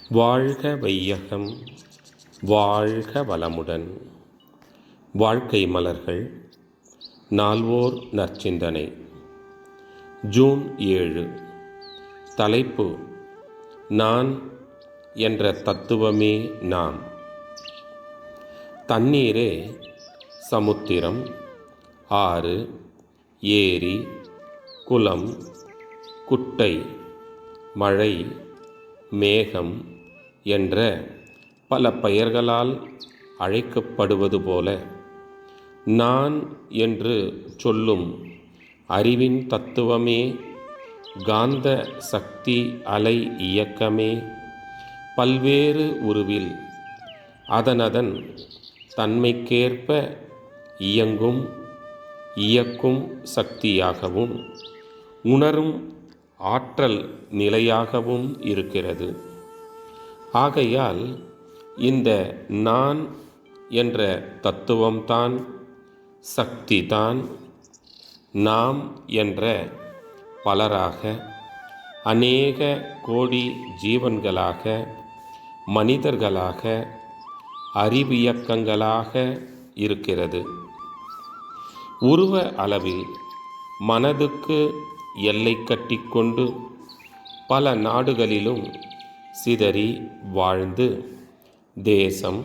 வாழ்க வையகம், வாழ்க வளமுடன். வாழ்க்கை மலர்கள். நால்வோர் நற்சிந்தனை. ஜூன் 7. தலைப்பு: நான் என்ற தத்துவமே நாம். தண்ணீரே சமுத்திரம், ஆறு, ஏரி, குளம், குட்டை, மழை, மேகம் என்ற பல பெயர்களால் அழைக்கப்படுவது போல, நான் என்று சொல்லும் அறிவின் தத்துவமே, காந்த சக்தி அலை இயக்கமே, பல்வேறு உருவில் அதனதன் தன்மைக்கேற்ப இயக்கும் சக்தியாகவும் உணரும் ஆற்றல் நிலையாகவும் இருக்கிறது. ஆகையால் இந்த நான் என்ற தத்துவம்தான், சக்திதான், நாம் என்ற பலராக, அநேக கோடி ஜீவன்களாக, மனிதர்களாக, அறிவியக்கங்களாக இருக்கிறது. உருவ அளவில் மனதுக்கு எல்லை கட்டிக்கொண்டு பல நாடுகளிலும் சிதறி வாழ்ந்து தேசம்,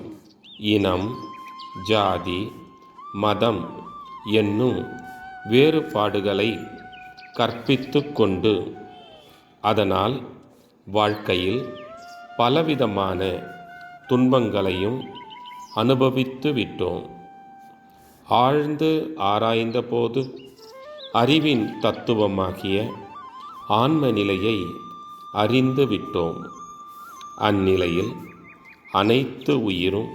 இனம், ஜாதி, மதம் என்னும் வேறுபாடுகளை கற்பித்து கொண்டு அதனால் வாழ்க்கையில் பலவிதமான துன்பங்களையும் அனுபவித்து விட்டோம். ஆழ்ந்து ஆராய்ந்தபோது அறிவின் தத்துவமாகிய ஆன்ம நிலையை அறிந்து விட்டோம். அந்நிலையில் அனைத்து உயிரும்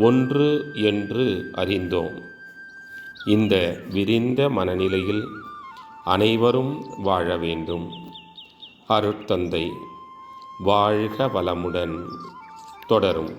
ஒன்று என்று அறிந்தோம். இந்த விரிந்த மனநிலையில் அனைவரும் வாழ வேண்டும். அருட்தந்தை வாழ்க வளமுடன். தொடரும்.